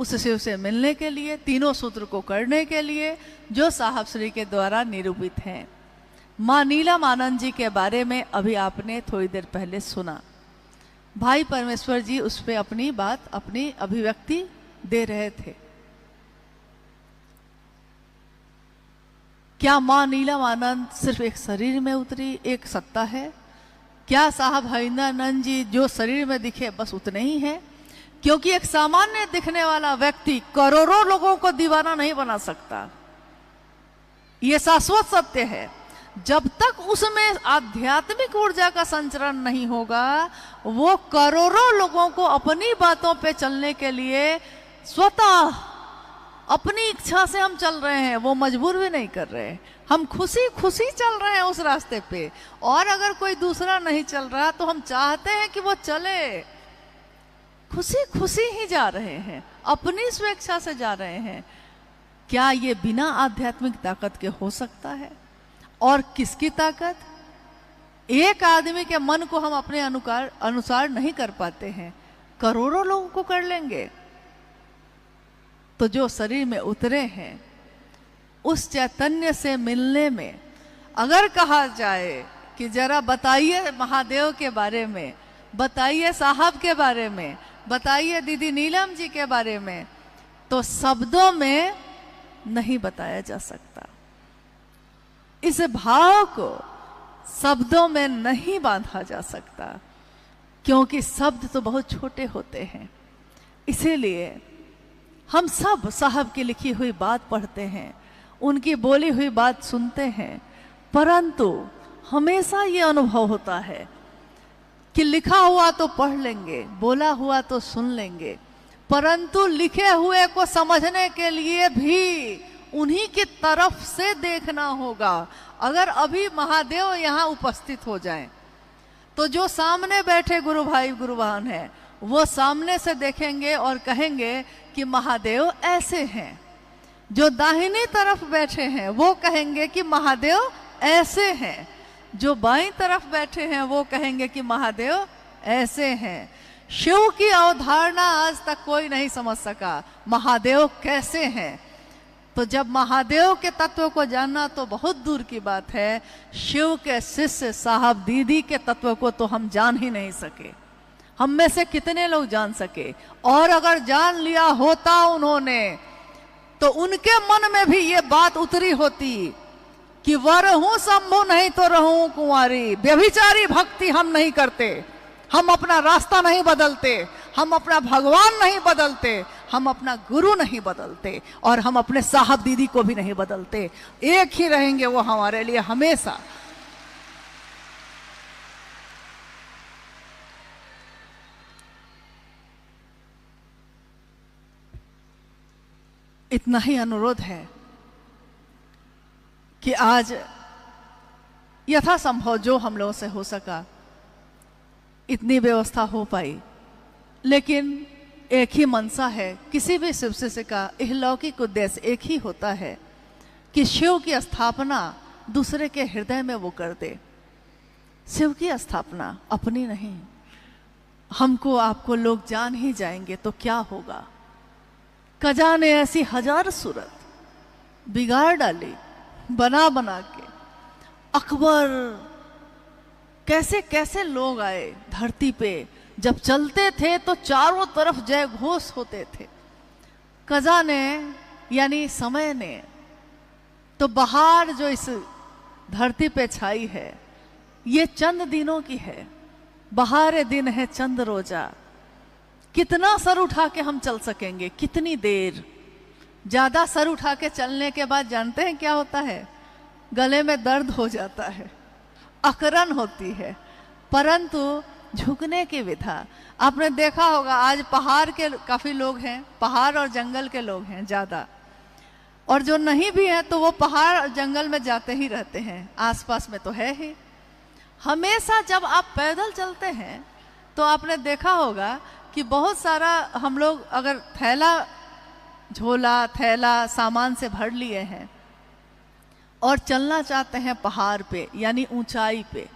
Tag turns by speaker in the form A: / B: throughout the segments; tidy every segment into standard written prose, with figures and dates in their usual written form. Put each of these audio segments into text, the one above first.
A: उस शिव से मिलने के लिए, तीनों सूत्र को करने के लिए, जो साहब श्री के द्वारा निरूपित हैं। माँ नीलम आनंद जी के बारे में अभी आपने थोड़ी देर पहले सुना। भाई परमेश्वर जी उस पर अपनी बात, अपनी अभिव्यक्ति दे रहे थे। क्या माँ नीलम आनंद सिर्फ एक शरीर में उतरी, एक सत्ता है? क्या साहब हरिंदरानंद जी जो शरीर में दिखे बस उतने ही हैं? क्योंकि एक सामान्य दिखने वाला व्यक्ति करोड़ों लोगों को दीवाना नहीं बना सकता, यह शाश्वत सत्य है। जब तक उसमें आध्यात्मिक ऊर्जा का संचरण नहीं होगा, वो करोड़ों लोगों को अपनी बातों पे चलने के लिए स्वतः अपनी इच्छा से हम चल रहे हैं, वो मजबूर भी नहीं कर रहे हैं, हम खुशी खुशी चल रहे हैं उस रास्ते पे। और अगर कोई दूसरा नहीं चल रहा तो हम चाहते हैं कि वो चले, खुशी खुशी ही जा रहे हैं, अपनी स्वेच्छा से जा रहे हैं। क्या ये बिना आध्यात्मिक ताकत के हो सकता है? और किसकी ताकत? एक आदमी के मन को हम अपने अनुसार नहीं कर पाते हैं, करोड़ों लोगों को कर लेंगे। तो जो शरीर में उतरे हैं उस चैतन्य से मिलने में अगर कहा जाए कि जरा बताइए महादेव के बारे में, बताइए साहब के बारे में, बताइए दीदी नीलम जी के बारे में, तो शब्दों में नहीं बताया जा सकता। इस भाव को शब्दों में नहीं बांधा जा सकता, क्योंकि शब्द तो बहुत छोटे होते हैं। इसीलिए हम सब साहब की लिखी हुई बात पढ़ते हैं, उनकी बोली हुई बात सुनते हैं, परंतु हमेशा ये अनुभव होता है कि लिखा हुआ तो पढ़ लेंगे, बोला हुआ तो सुन लेंगे, परंतु लिखे हुए को समझने के लिए भी उन्हीं की तरफ से देखना होगा। अगर अभी महादेव यहाँ उपस्थित हो जाएं, तो जो सामने बैठे गुरु भाई गुरु बहन हैं, वो सामने से देखेंगे और कहेंगे कि महादेव ऐसे हैं। जो दाहिनी तरफ बैठे हैं वो कहेंगे कि महादेव ऐसे हैं। जो बाईं तरफ बैठे हैं वो कहेंगे कि महादेव ऐसे हैं। शिव की अवधारणा आज तक कोई नहीं समझ सका, महादेव कैसे हैं। तो जब महादेव के तत्व को जानना तो बहुत दूर की बात है, शिव के शिष्य साहब दीदी के तत्व को तो हम जान ही नहीं सके। हम में से कितने लोग जान सके? और अगर जान लिया होता उन्होंने, तो उनके मन में भी ये बात उतरी होती कि वर हूं शंभु नहीं तो रहूं कुंवारी। व्यभिचारी भक्ति हम नहीं करते, हम अपना रास्ता नहीं बदलते, हम अपना भगवान नहीं बदलते, हम अपना गुरु नहीं बदलते, और हम अपने साहब दीदी को भी नहीं बदलते। एक ही रहेंगे वो हमारे लिए हमेशा। इतना ही अनुरोध है कि आज यथासंभव जो हम लोगों से हो सका इतनी व्यवस्था हो पाई, लेकिन एक ही मनसा है, किसी भी शिव शिष्य का इहलौकिक उद्देश्य एक ही होता है कि शिव की स्थापना दूसरे के हृदय में वो कर दे। शिव की स्थापना अपनी नहीं। हमको आपको लोग जान ही जाएंगे तो क्या होगा? कजा ने ऐसी हजार सूरत बिगाड़ डाली बना बना के। अकबर, कैसे कैसे लोग आए धरती पे, जब चलते थे तो चारों तरफ जय घोष होते थे। कजा ने यानी समय ने तो बहार जो इस धरती पे छाई है, ये चंद दिनों की है। बहार दिन है चंद रोजा। कितना सर उठा के हम चल सकेंगे? कितनी देर? ज्यादा सर उठा के चलने के बाद जानते हैं क्या होता है? गले में दर्द हो जाता है, अकरन होती है। परंतु झुकने की विधा आपने देखा होगा। आज पहाड़ के काफी लोग हैं, पहाड़ और जंगल के लोग हैं ज्यादा, और जो नहीं भी हैं तो वो पहाड़ और जंगल में जाते ही रहते हैं, आसपास में तो है ही। हमेशा जब आप पैदल चलते हैं तो आपने देखा होगा कि बहुत सारा हम लोग अगर थैला, झोला, थैला सामान से भर लिए हैं और चलना चाहते हैं पहाड़ पे यानी ऊंचाई पे,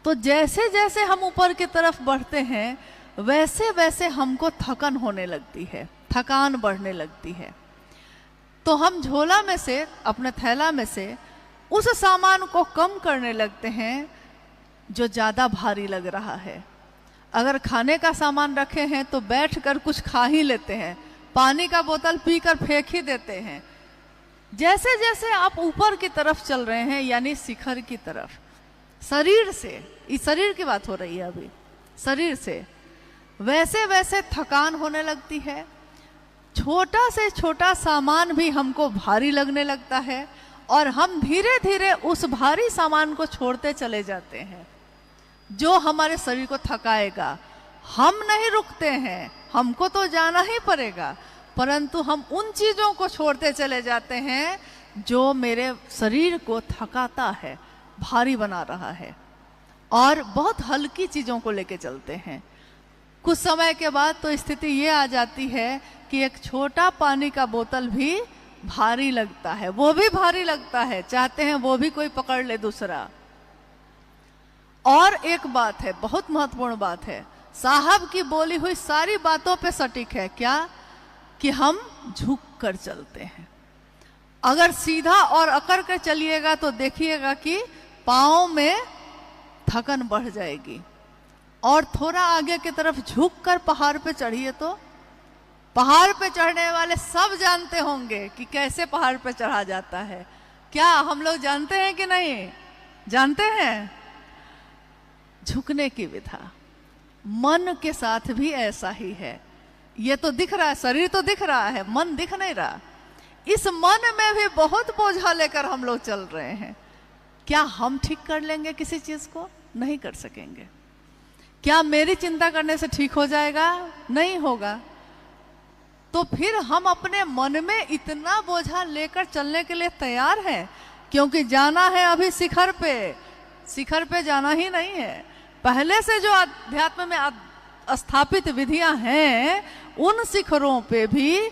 A: तो जैसे जैसे हम ऊपर की तरफ बढ़ते हैं वैसे वैसे हमको थकन होने लगती है। थकान बढ़ने लगती है। तो हम झोला में से, अपने थैला में से उस सामान को कम करने लगते हैं जो ज़्यादा भारी लग रहा है। अगर खाने का सामान रखे हैं तो बैठकर कुछ खा ही लेते हैं, पानी का बोतल पीकर फेंक ही देते हैं। जैसे जैसे आप ऊपर की तरफ चल रहे हैं, यानी शिखर की तरफ, शरीर से, इस शरीर की बात हो रही है अभी, शरीर से वैसे वैसे थकान होने लगती है। छोटा से छोटा सामान भी हमको भारी लगने लगता है और हम धीरे धीरे उस भारी सामान को छोड़ते चले जाते हैं जो हमारे शरीर को थकाएगा। हम नहीं रुकते हैं, हमको तो जाना ही पड़ेगा, परंतु हम उन चीज़ों को छोड़ते चले जाते हैं जो मेरे शरीर को थकाता है, भारी बना रहा है, और बहुत हल्की चीज़ों को लेके चलते हैं। कुछ समय के बाद तो स्थिति ये आ जाती है कि एक छोटा पानी का बोतल भी भारी लगता है, वो भी भारी लगता है, चाहते हैं वो भी कोई पकड़ ले दूसरा। और एक बात है, बहुत महत्वपूर्ण बात है, साहब की बोली हुई सारी बातों पे सटीक है, क्या कि हम झुक कर चलते हैं। अगर सीधा और अकड़ कर चलिएगा तो देखिएगा कि पाँव में थकन बढ़ जाएगी, और थोड़ा आगे की तरफ झुक कर पहाड़ पे चढ़िए तो पहाड़ पे चढ़ने वाले सब जानते होंगे कि कैसे पहाड़ पे चढ़ा जाता है। क्या हम लोग जानते हैं कि नहीं जानते हैं? झुकने की विधा। मन के साथ भी ऐसा ही है। ये तो दिख रहा है, शरीर तो दिख रहा है, मन दिख नहीं रहा। इस मन में भी बहुत बोझा लेकर हम लोग चल रहे हैं। क्या हम ठीक कर लेंगे किसी चीज को? नहीं कर सकेंगे। क्या मेरी चिंता करने से ठीक हो जाएगा? नहीं होगा। तो फिर हम अपने मन में इतना बोझा लेकर चलने के लिए तैयार हैं, क्योंकि जाना है अभी शिखर पे। शिखर पे जाना ही नहीं है, पहले से जो अध्यात्म में स्थापित विधियां हैं उन शिखरों पे भी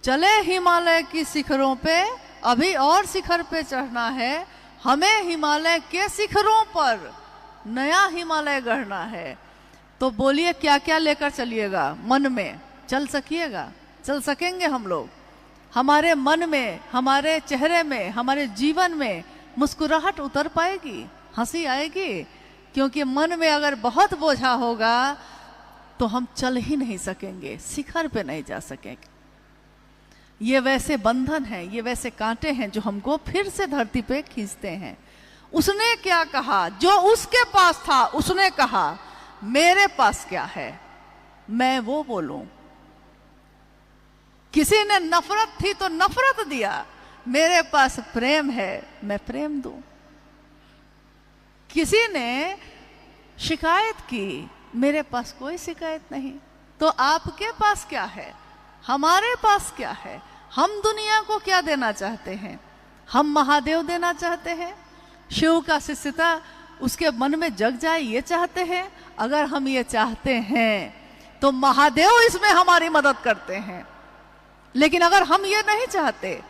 A: चले। हिमालय की शिखरों पे अभी और शिखर पे चढ़ना है, हमें हिमालय के शिखरों पर नया हिमालय गढ़ना है। तो बोलिए क्या क्या लेकर चलिएगा? मन में चल सकिएगा? चल सकेंगे हम लोग? हमारे मन में, हमारे चेहरे में, हमारे जीवन में मुस्कुराहट उतर पाएगी, हंसी आएगी? क्योंकि मन में अगर बहुत बोझा होगा तो हम चल ही नहीं सकेंगे, शिखर पे नहीं जा सकेंगे। ये वैसे बंधन है, ये वैसे कांटे हैं जो हमको फिर से धरती पे खींचते हैं। उसने क्या कहा? जो उसके पास था उसने कहा, मेरे पास क्या है मैं वो बोलूं। किसी ने नफरत थी तो नफरत दिया, मेरे पास प्रेम है मैं प्रेम दूं। किसी ने शिकायत की, मेरे पास कोई शिकायत नहीं। तो आपके पास क्या है? हमारे पास क्या है? हम दुनिया को क्या देना चाहते हैं? हम महादेव देना चाहते हैं, शिव का शिष्यता उसके मन में जग जाए ये चाहते हैं? अगर हम ये चाहते हैं तो महादेव इसमें हमारी मदद करते हैं। लेकिन अगर हम ये नहीं चाहते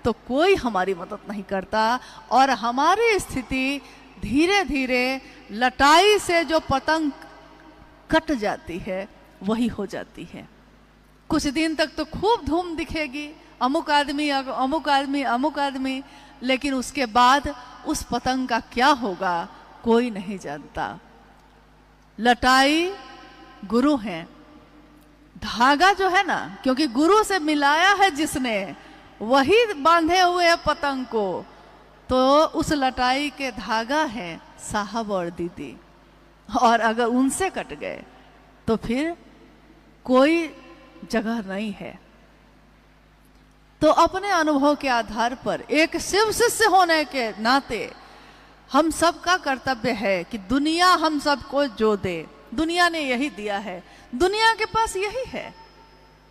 A: तो कोई हमारी मदद नहीं करता, और हमारी स्थिति धीरे धीरे लटाई से जो पतंग कट जाती है वही हो जाती है। कुछ दिन तक तो खूब धूम दिखेगी, अमुक आदमी अमुक आदमी अमुक आदमी, लेकिन उसके बाद उस पतंग का क्या होगा कोई नहीं जानता। लटाई गुरु है, धागा जो है ना, क्योंकि गुरु से मिलाया है जिसने, वही बांधे हुए है पतंग को। तो उस लटाई के धागा है साहब और दीदी, और अगर उनसे कट गए तो फिर कोई जगह नहीं है। तो अपने अनुभव के आधार पर एक शिव शिष्य होने के नाते हम सबका कर्तव्य है कि दुनिया हम सबको जो दे, दुनिया ने यही दिया है, दुनिया के पास यही है।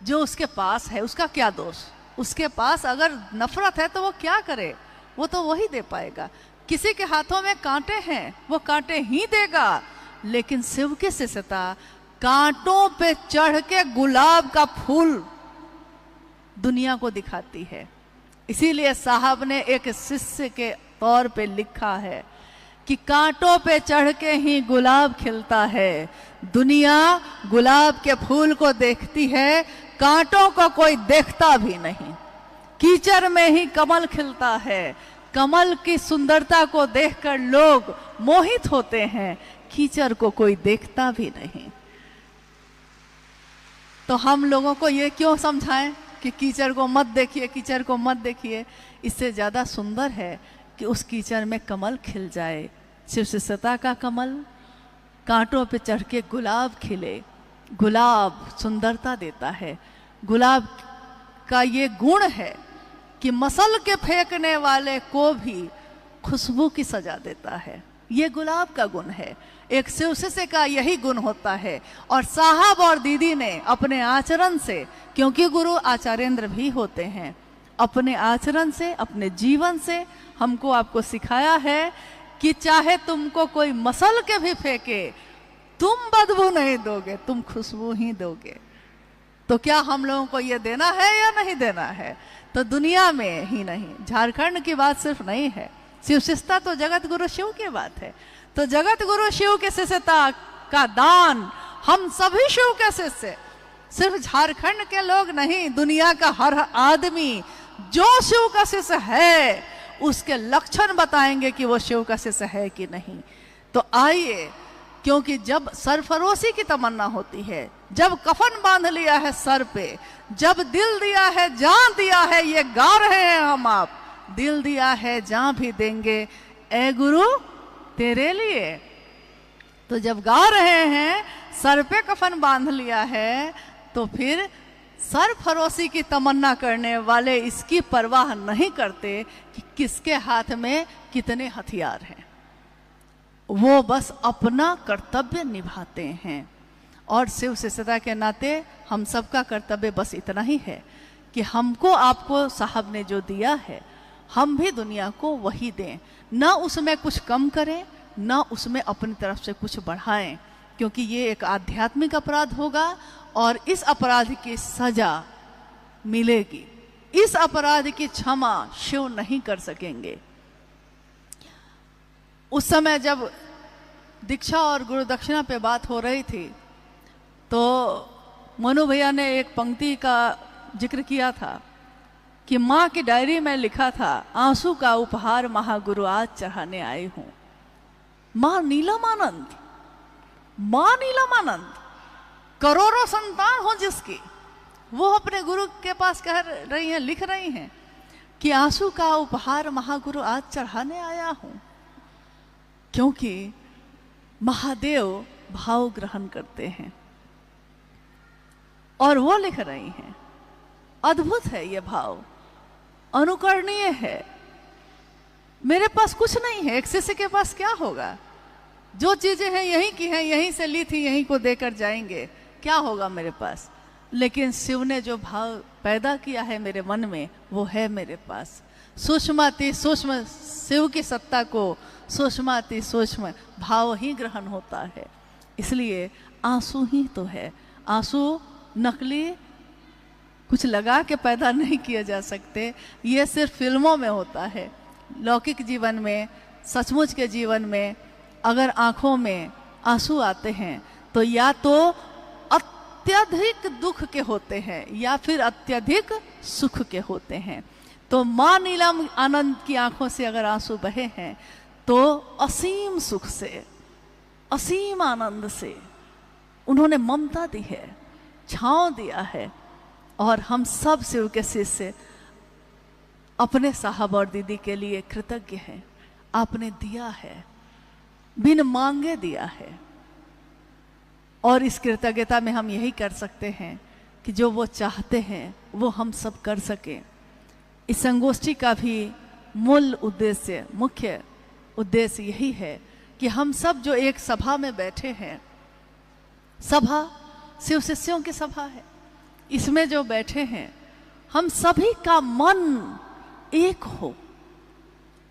A: जो उसके पास है उसका क्या दोष? उसके पास अगर नफरत है तो वो क्या करे? वो तो वही दे पाएगा। किसी के हाथों में कांटे हैं, वो कांटे ही देगा। लेकिन शिव की शिष्यता कांटों पे चढ़ के गुलाब का फूल दुनिया को दिखाती है। इसीलिए साहब ने एक शिष्य के तौर पे लिखा है कि कांटों पे चढ़ के ही गुलाब खिलता है, दुनिया गुलाब के फूल को देखती है, कांटों को कोई देखता भी नहीं। कीचड़ में ही कमल खिलता है। कमल की सुंदरता को देखकर लोग मोहित होते हैं, कीचड़ को कोई देखता भी नहीं। तो हम लोगों को ये क्यों समझाएं कि कीचड़ को मत देखिए, कीचड़ को मत देखिए। इससे ज़्यादा सुंदर है कि उस कीचड़ में कमल खिल जाए। शिव शिष्यता का कमल, कांटों पे चढ़ के गुलाब खिले। गुलाब सुंदरता देता है। गुलाब का ये गुण है कि मसल के फेंकने वाले को भी खुशबू की सजा देता है। ये गुलाब का गुण है। एक शिव शिष्य का यही गुण होता है। और साहब और दीदी ने अपने आचरण से, क्योंकि गुरु आचार्येंद्र भी होते हैं, अपने आचरण से, अपने जीवन से हमको आपको सिखाया है कि चाहे तुमको कोई मसल के भी फेंके, तुम बदबू नहीं दोगे, तुम खुशबू ही दोगे। तो क्या हम लोगों को ये देना है या नहीं देना है? तो दुनिया में ही नहीं, झारखंड की बात सिर्फ नहीं है। शिव शिष्यता तो जगत गुरु शिव की बात है। तो जगत गुरु शिव के शिष्यता का दान हम सभी शिव के शिष्य, सिर्फ झारखंड के लोग नहीं, दुनिया का हर आदमी जो शिव का शिष्य है उसके लक्षण बताएंगे कि वो शिव का शिष्य है कि नहीं। तो आइए, क्योंकि जब सरफरोशी की तमन्ना होती है, जब कफन बांध लिया है सर पे, जब दिल दिया है, जान दिया है, ये गा रहे हैं हम आप, दिल दिया है जान भी देंगे ए गुरु तेरे लिए। तो जब गा रहे हैं, सर पे कफन बांध लिया है, तो फिर सरफरोशी की तमन्ना करने वाले इसकी परवाह नहीं करते कि किसके हाथ में कितने हथियार हैं। वो बस अपना कर्तव्य निभाते हैं। और शिव शिष्यता के नाते हम सबका कर्तव्य बस इतना ही है कि हमको आपको साहब ने जो दिया है, हम भी दुनिया को वही दें। ना उसमें कुछ कम करें, ना उसमें अपनी तरफ से कुछ बढ़ाएं, क्योंकि ये एक आध्यात्मिक अपराध होगा और इस अपराध की सजा मिलेगी। इस अपराध की क्षमा शिव नहीं कर सकेंगे। उस समय जब दीक्षा और गुरु दक्षिणा पे बात हो रही थी, तो मनु भैया ने एक पंक्ति का जिक्र किया था कि माँ की डायरी में लिखा था, आंसू का उपहार महागुरु आज चढ़ाने आई हूँ। माँ नीलमानंद, माँ नीलमानंद, करोड़ों संतान हो जिसकी, वो अपने गुरु के पास कह रही हैं, लिख रही हैं कि आंसू का उपहार महागुरु आज चढ़ाने आया हूँ। क्योंकि महादेव भाव ग्रहण करते हैं। और वो लिख रही हैं, अद्भुत है ये भाव, अनुकरणीय है। मेरे पास कुछ नहीं है, एक शिष्य के पास क्या होगा? जो चीजें हैं यहीं की हैं, यहीं से ली थी, यहीं को देकर जाएंगे, क्या होगा मेरे पास? लेकिन शिव ने जो भाव पैदा किया है मेरे मन में, वो है मेरे पास। सूक्ष्माति सूक्ष्म शिव की सत्ता को सूक्ष्माति सूक्ष्म भाव ही ग्रहण होता है। इसलिए आंसू ही तो है। आंसू नकली कुछ लगा के पैदा नहीं किए जा सकते। ये सिर्फ फिल्मों में होता है। लौकिक जीवन में, सचमुच के जीवन में अगर आंखों में आंसू आते हैं तो या तो अत्यधिक दुख के होते हैं या फिर अत्यधिक सुख के होते हैं। तो माँ नीलम आनंद की आंखों से अगर आंसू बहे हैं तो असीम सुख से, असीम आनंद से उन्होंने ममता दी है, छांव दिया है। और हम सब शिव के शिष्य अपने साहब और दीदी के लिए कृतज्ञ हैं। आपने दिया है, बिन मांगे दिया है। और इस कृतज्ञता में हम यही कर सकते हैं कि जो वो चाहते हैं वो हम सब कर सकें। इस संगोष्ठी का भी मूल उद्देश्य, मुख्य उद्देश्य यही है कि हम सब जो एक सभा में बैठे हैं, सभा शिव शिष्यों की सभा है, इसमें जो बैठे हैं हम सभी का मन एक हो,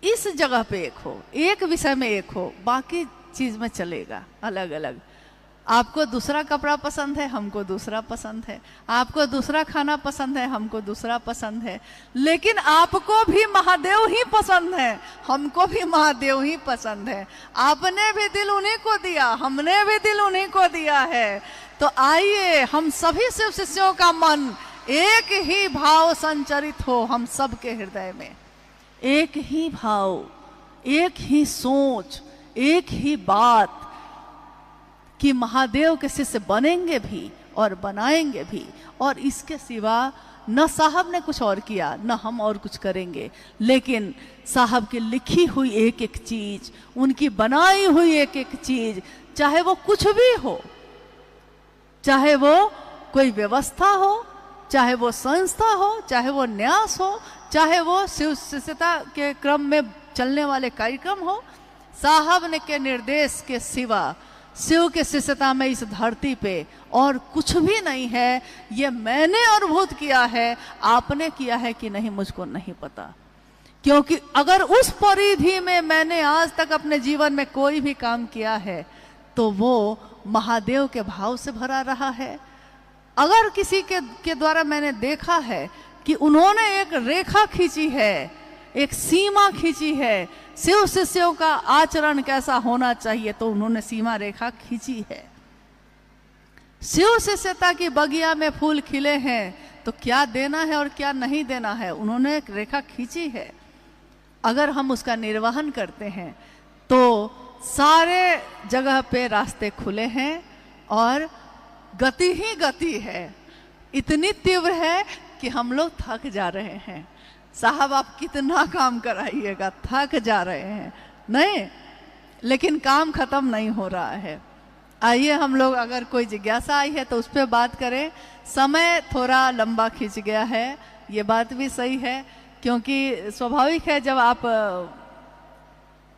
A: इस जगह पे एक हो, एक विषय में एक हो, बाकी चीज में चलेगा अलग अलग। आपको दूसरा कपड़ा पसंद है, हमको दूसरा पसंद है। आपको दूसरा खाना पसंद है, हमको दूसरा पसंद है। लेकिन आपको भी महादेव ही पसंद है, हमको भी महादेव ही पसंद है। आपने भी दिल उन्हीं को दिया, हमने भी दिल उन्हीं को दिया है। तो आइए हम सभी शिव शिष्यों का मन एक ही भाव संचरित हो हम सबके हृदय में। एक ही भाव, एक ही सोच, एक ही बात कि महादेव के शिष्य बनेंगे भी और बनाएंगे भी। और इसके सिवा न साहब ने कुछ और किया, न हम और कुछ करेंगे। लेकिन साहब की लिखी हुई एक एक चीज, उनकी बनाई हुई एक एक चीज, चाहे वो कुछ भी हो, चाहे वो कोई व्यवस्था हो, चाहे वो संस्था हो, चाहे वो न्यास हो, चाहे वो शिव शिष्यता के क्रम में चलने वाले कार्यक्रम हो, साहब ने के निर्देश के सिवा शिव के शिष्यता में इस धरती पे और कुछ भी नहीं है। ये मैंने अनुभूत किया है, आपने किया है कि नहीं मुझको नहीं पता। क्योंकि अगर उस परिधि में मैंने आज तक अपने जीवन में कोई भी काम किया है तो वो महादेव के भाव से भरा रहा है। अगर किसी के द्वारा मैंने देखा है कि उन्होंने एक रेखा खींची है, एक सीमा खींची है, शिव शिष्यों का आचरण कैसा होना चाहिए, तो उन्होंने सीमा रेखा खींची है। शिव शिष्यता की बगिया में फूल खिले हैं तो क्या देना है और क्या नहीं देना है, उन्होंने एक रेखा खींची है। अगर हम उसका निर्वहन करते हैं तो सारे जगह पे रास्ते खुले हैं और गति ही गति है, इतनी तीव्र है कि हम लोग थक जा रहे हैं। साहब आप कितना काम कराइएगा, थक जा रहे हैं, नहीं, लेकिन काम खत्म नहीं हो रहा है। आइए हम लोग, अगर कोई जिज्ञासा आई है तो उस पर बात करें। समय थोड़ा लंबा खींच गया है, ये बात भी सही है, क्योंकि स्वाभाविक है जब आप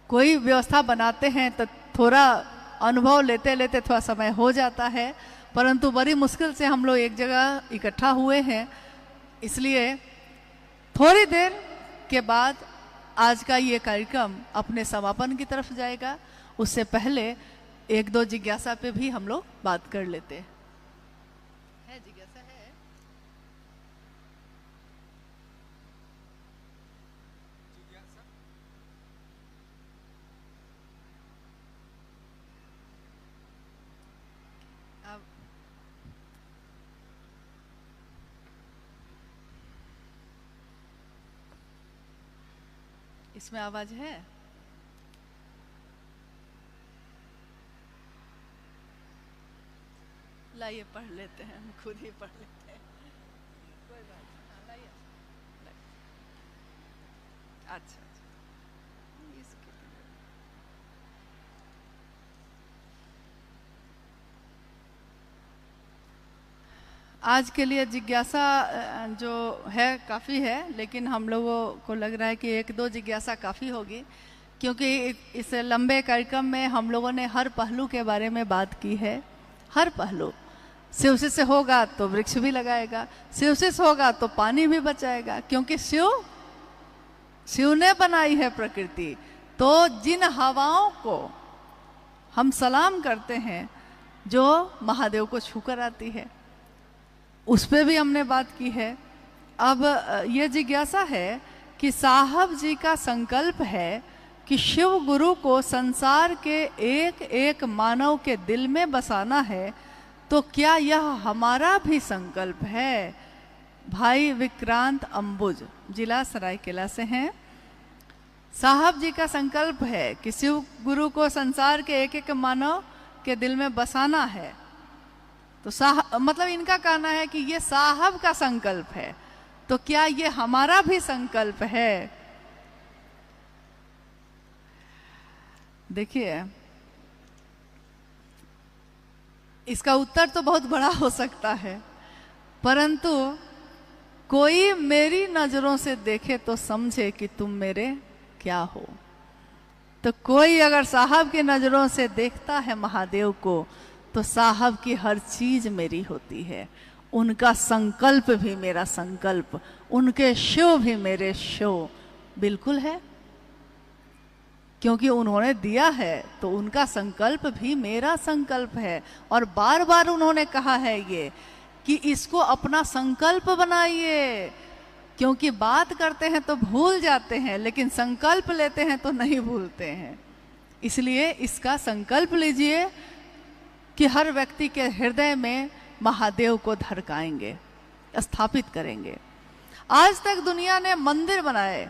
A: कोई व्यवस्था बनाते हैं तो थोड़ा अनुभव लेते लेते थोड़ा समय हो जाता है। परंतु बड़ी मुश्किल से हम लोग एक जगह इकट्ठा हुए हैं, इसलिए थोड़ी देर के बाद आज का ये कार्यक्रम अपने समापन की तरफ जाएगा। उससे पहले एक दो जिज्ञासा पे भी हम लोग बात कर लेते हैं। है जिज्ञासा है? अब इसमें आवाज है? लाइए पढ़ लेते हैं, हम खुद ही पढ़ लेते हैं, कोई बात नहीं। लाइए, अच्छा इसके आज के लिए जिज्ञासा जो है काफ़ी है, लेकिन हम लोगों को लग रहा है कि एक दो जिज्ञासा काफ़ी होगी, क्योंकि इस लंबे कार्यक्रम में हम लोगों ने हर पहलू के बारे में बात की है। हर पहलू, शिव से होगा तो वृक्ष भी लगाएगा, शिव से होगा तो पानी भी बचाएगा, क्योंकि शिव ने बनाई है प्रकृति। तो जिन हवाओं को हम सलाम करते हैं जो महादेव को छूकर आती है, उस पर भी हमने बात की है। अब ये जिज्ञासा है कि साहब जी का संकल्प है कि शिव गुरु को संसार के एक एक मानव के दिल में बसाना है, तो क्या यह हमारा भी संकल्प है? भाई विक्रांत अंबुज जिला सरायकेला से हैं। साहब जी का संकल्प है कि शिव गुरु को संसार के एक एक मानव के दिल में बसाना है, तो मतलब इनका कहना है कि ये साहब का संकल्प है, तो क्या ये हमारा भी संकल्प है? देखिए, इसका उत्तर तो बहुत बड़ा हो सकता है, परंतु कोई मेरी नजरों से देखे तो समझे कि तुम मेरे क्या हो। तो कोई अगर साहब की नजरों से देखता है महादेव को, तो साहब की हर चीज मेरी होती है। उनका संकल्प भी मेरा संकल्प, उनके शिव भी मेरे शिव बिल्कुल है। क्योंकि उन्होंने दिया है तो उनका संकल्प भी मेरा संकल्प है। और बार बार उन्होंने कहा है ये कि इसको अपना संकल्प बनाइए, क्योंकि बात करते हैं तो भूल जाते हैं, लेकिन संकल्प लेते हैं तो नहीं भूलते हैं। इसलिए इसका संकल्प लीजिए कि हर व्यक्ति के हृदय में महादेव को धड़काएंगे, स्थापित करेंगे। आज तक दुनिया ने मंदिर बनाए,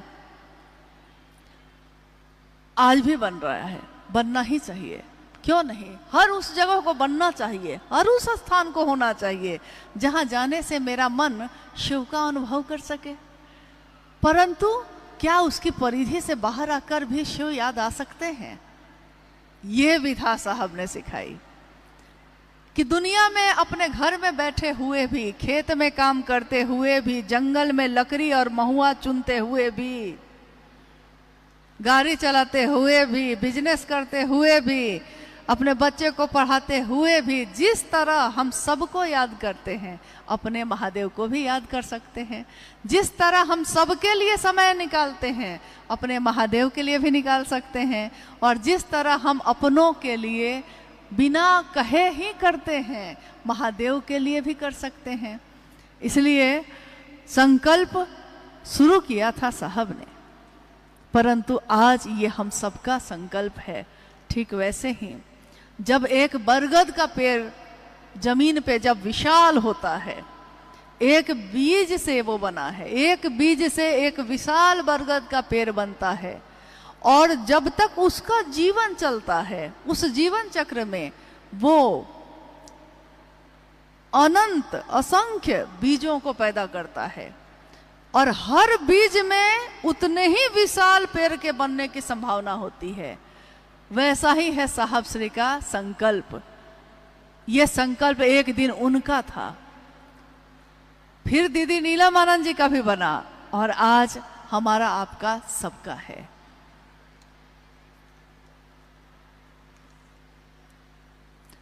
A: आज भी बन रहा है, बनना ही चाहिए, क्यों नहीं। हर उस जगह को बनना चाहिए, हर उस स्थान को होना चाहिए जहां जाने से मेरा मन शिव का अनुभव कर सके। परंतु क्या उसकी परिधि से बाहर आकर भी शिव याद आ सकते हैं? ये विधा साहब ने सिखाई कि दुनिया में अपने घर में बैठे हुए भी, खेत में काम करते हुए भी, जंगल में लकड़ी और महुआ चुनते हुए भी, गाड़ी चलाते हुए भी, बिजनेस करते हुए भी, अपने बच्चे को पढ़ाते हुए भी, जिस तरह हम सबको याद करते हैं अपने महादेव को भी याद कर सकते हैं। जिस तरह हम सबके लिए समय निकालते हैं अपने महादेव के लिए भी निकाल सकते हैं। और जिस तरह हम अपनों के लिए बिना कहे ही करते हैं महादेव के लिए भी कर सकते हैं। इसलिए संकल्प शुरू किया था साहब ने, परंतु आज ये हम सबका संकल्प है। ठीक वैसे ही जब एक बरगद का पेड़ जमीन पे जब विशाल होता है, एक बीज से वो बना है, एक बीज से एक विशाल बरगद का पेड़ बनता है, और जब तक उसका जीवन चलता है उस जीवन चक्र में वो अनंत असंख्य बीजों को पैदा करता है, और हर बीज में उतने ही विशाल पेड़ के बनने की संभावना होती है। वैसा ही है साहब श्री का संकल्प। ये संकल्प एक दिन उनका था, फिर दीदी नीलमानंद जी का भी बना, और आज हमारा आपका सबका है।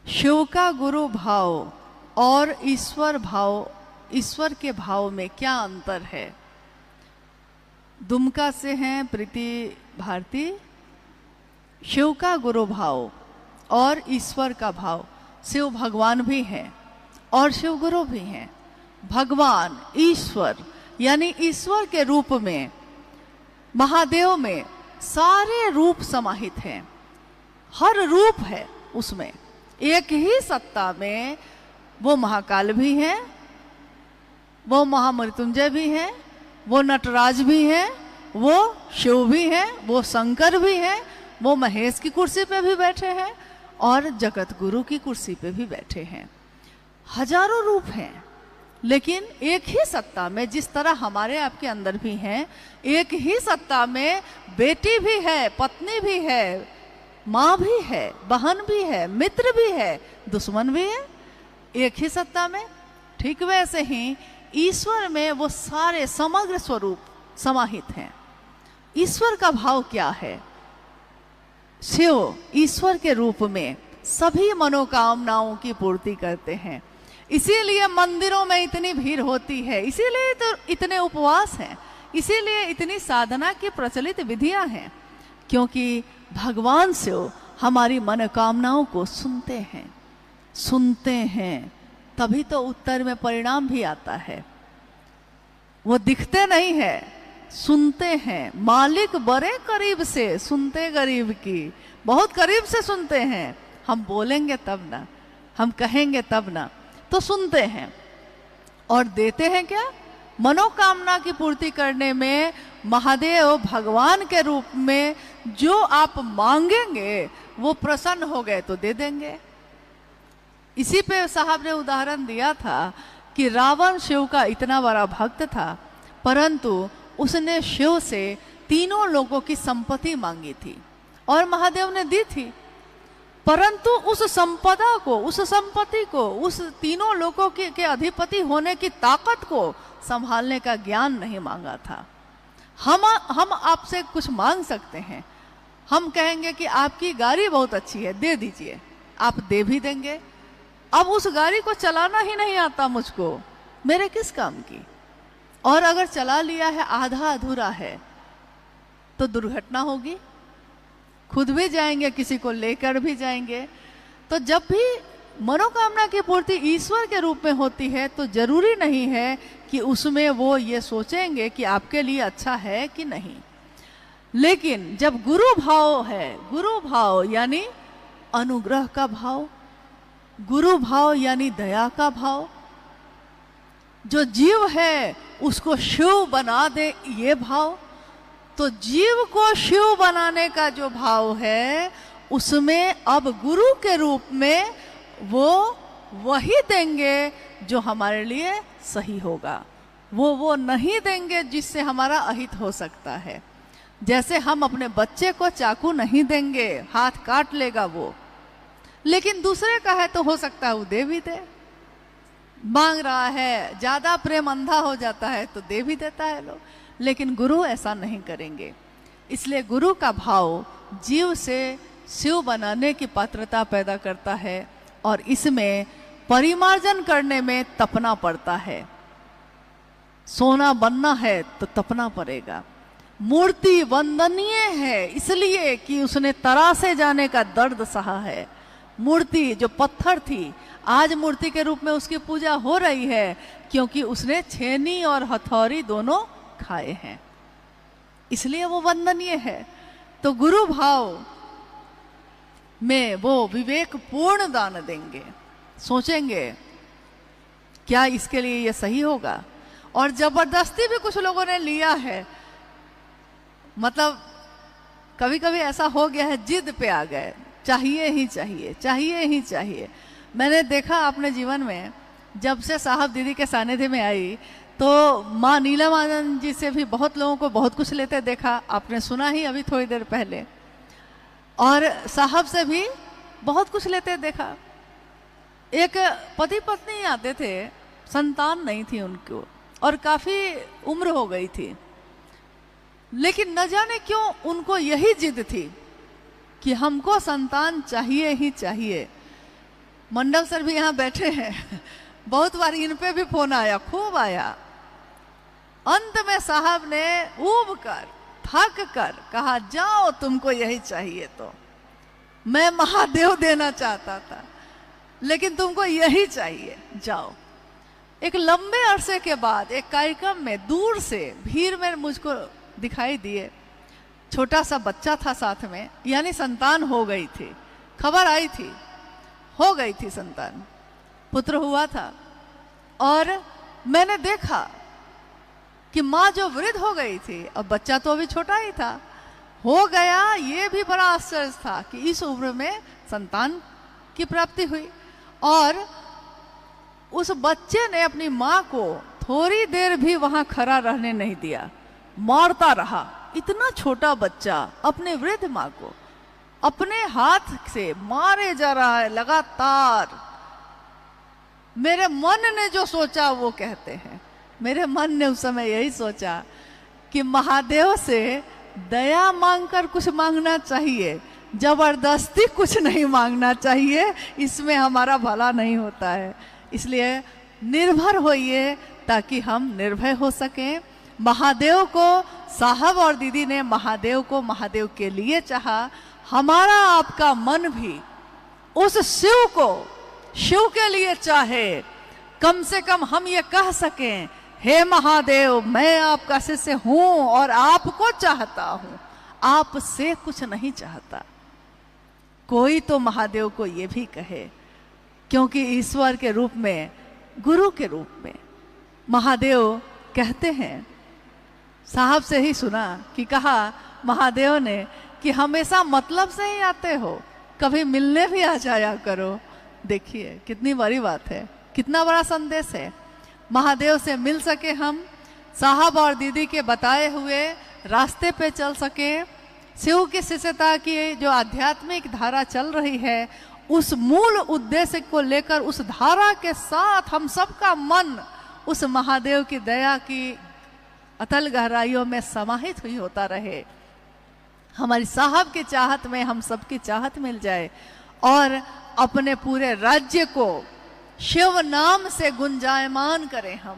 A: शिव का गुरु भाव और ईश्वर भाव, ईश्वर के भाव में क्या अंतर है? दुमका से हैं प्रीति भारती। शिव का गुरु भाव और ईश्वर का भाव, शिव भगवान भी हैं और शिव गुरु भी हैं। भगवान ईश्वर यानी ईश्वर के रूप में महादेव में सारे रूप समाहित हैं, हर रूप है उसमें। एक ही सत्ता में वो महाकाल भी हैं, वो महामृत्युंजय भी हैं, वो नटराज भी हैं, वो शिव भी हैं, वो शंकर भी हैं, वो महेश की कुर्सी पे भी बैठे हैं और जगत गुरु की कुर्सी पे भी बैठे हैं। हजारों रूप हैं, लेकिन एक ही सत्ता में, जिस तरह हमारे आपके अंदर भी हैं, एक ही सत्ता में बेटी भी है, पत्नी भी है, माँ भी है, बहन भी है, मित्र भी है, दुश्मन भी है, एक ही सत्ता में। ठीक वैसे ही ईश्वर में वो सारे समग्र स्वरूप समाहित हैं। ईश्वर का भाव क्या है? शिव ईश्वर के रूप में सभी मनोकामनाओं की पूर्ति करते हैं। इसीलिए मंदिरों में इतनी भीड़ होती है, इसीलिए तो इतने उपवास हैं, इसीलिए इतनी साधना की प्रचलित विधियां हैं, क्योंकि भगवान शिव हमारी मनोकामनाओं को सुनते हैं, तभी तो उत्तर में परिणाम भी आता है। वो दिखते नहीं है, सुनते हैं। मालिक बड़े करीब से सुनते गरीब की, बहुत करीब से सुनते हैं। हम बोलेंगे तब ना, हम कहेंगे तब ना, तो सुनते हैं। और देते हैं क्या? मनोकामना की पूर्ति करने में महादेव भगवान के रूप में जो आप मांगेंगे वो प्रसन्न हो गए तो दे देंगे। इसी पे साहब ने उदाहरण दिया था कि रावण शिव का इतना बड़ा भक्त था, परंतु उसने शिव से तीनों लोगों की संपत्ति मांगी थी और महादेव ने दी थी, परंतु उस संपदा को, उस संपत्ति को, उस तीनों लोगों के अधिपति होने की ताकत को संभालने का ज्ञान नहीं मांगा था। हम आपसे कुछ मांग सकते हैं, हम कहेंगे कि आपकी गाड़ी बहुत अच्छी है, दे दीजिए, आप दे भी देंगे। अब उस गाड़ी को चलाना ही नहीं आता मुझको, मेरे किस काम की? और अगर चला लिया है, आधा अधूरा है, तो दुर्घटना होगी, खुद भी जाएंगे, किसी को लेकर भी जाएंगे। तो जब भी मनोकामना की पूर्ति ईश्वर के रूप में होती है तो जरूरी नहीं है कि उसमें वो ये सोचेंगे कि आपके लिए अच्छा है कि नहीं। लेकिन जब गुरु भाव है, गुरु भाव यानी अनुग्रह का भाव, गुरु भाव यानी दया का भाव, जो जीव है उसको शिव बना दे, ये भाव, तो जीव को शिव बनाने का जो भाव है उसमें अब गुरु के रूप में वो वही देंगे जो हमारे लिए सही होगा, वो नहीं देंगे जिससे हमारा अहित हो सकता है। जैसे हम अपने बच्चे को चाकू नहीं देंगे, हाथ काट लेगा वो, लेकिन दूसरे का है तो हो सकता है वो दे भी दे। मांग रहा है, ज्यादा प्रेम अंधा हो जाता है तो दे भी देता है लोग, लेकिन गुरु ऐसा नहीं करेंगे। इसलिए गुरु का भाव जीव से शिव बनाने की पात्रता पैदा करता है और इसमें परिमार्जन करने में तपना पड़ता है। सोना बनना है तो तपना पड़ेगा। मूर्ति वंदनीय है इसलिए कि उसने तरासे जाने का दर्द सहा है। मूर्ति जो पत्थर थी, आज मूर्ति के रूप में उसकी पूजा हो रही है क्योंकि उसने छेनी और हथौड़ी दोनों खाए हैं, इसलिए वो वंदनीय है। तो गुरु भाव में वो विवेक पूर्ण दान देंगे, सोचेंगे क्या इसके लिए ये सही होगा। और जबरदस्ती भी कुछ लोगों ने लिया है, मतलब कभी कभी ऐसा हो गया है, जिद पे आ गए, चाहिए ही चाहिए, चाहिए ही चाहिए। मैंने देखा अपने जीवन में, जब से साहब दीदी के सानिध्य में आई तो माँ नीलम आनंद जी से भी बहुत लोगों को बहुत कुछ लेते देखा, आपने सुना ही अभी थोड़ी देर पहले, और साहब से भी बहुत कुछ लेते देखा। एक पति पत्नी आते थे, संतान नहीं थी उनको और काफी उम्र हो गई थी, लेकिन न जाने क्यों उनको यही जिद थी कि हमको संतान चाहिए ही चाहिए। मंडल सर भी यहाँ बैठे हैं, बहुत बार इन पे भी फोन आया, खूब आया। अंत में साहब ने ऊब कर, थक कर कहा, जाओ तुमको यही चाहिए तो मैं महादेव देना चाहता था, लेकिन तुमको यही चाहिए, जाओ। एक लंबे अरसे के बाद एक कार्यक्रम में दूर से भीड़ में मुझको दिखाई दिए, छोटा सा बच्चा था साथ में, यानी संतान हो गई थी, खबर आई थी, हो गई थी संतान, पुत्र हुआ था। और मैंने देखा कि माँ जो वृद्ध हो गई थी, अब बच्चा तो अभी छोटा ही था, हो गया, ये भी बड़ा आश्चर्य था कि इस उम्र में संतान की प्राप्ति हुई। और उस बच्चे ने अपनी माँ को थोड़ी देर भी वहां खड़ा रहने नहीं दिया, मारता रहा। इतना छोटा बच्चा अपने वृद्ध माँ को अपने हाथ से मारे जा रहा है लगातार। मेरे मन ने जो सोचा वो कहते हैं, मेरे मन ने उस समय यही सोचा कि महादेव से दया मांगकर कुछ मांगना चाहिए, जबरदस्ती कुछ नहीं मांगना चाहिए, इसमें हमारा भला नहीं होता है। इसलिए निर्भर होइए ताकि हम निर्भय हो सकें। महादेव को साहब और दीदी ने महादेव को महादेव के लिए चाहा, हमारा आपका मन भी उस शिव को शिव के लिए चाहे। कम से कम हम ये कह सकें, हे महादेव, मैं आपका शिष्य हूं और आपको चाहता हूं, आपसे कुछ नहीं चाहता। कोई तो महादेव को ये भी कहे, क्योंकि ईश्वर के रूप में, गुरु के रूप में महादेव कहते हैं। साहब से ही सुना कि कहा महादेव ने कि हमेशा मतलब से ही आते हो, कभी मिलने भी आ जाया करो। देखिए कितनी बड़ी बात है, कितना बड़ा संदेश है। महादेव से मिल सके हम, साहब और दीदी के बताए हुए रास्ते पे चल सके, शिव की शिष्यता की जो आध्यात्मिक धारा चल रही है, उस मूल उद्देश्य को लेकर उस धारा के साथ हम सबका मन उस महादेव की दया की अतल गहराइयों में समाहित हुई होता रहे। हमारी साहब की चाहत में हम सबकी चाहत मिल जाए और अपने पूरे राज्य को शिव नाम से गुंजायमान करें हम।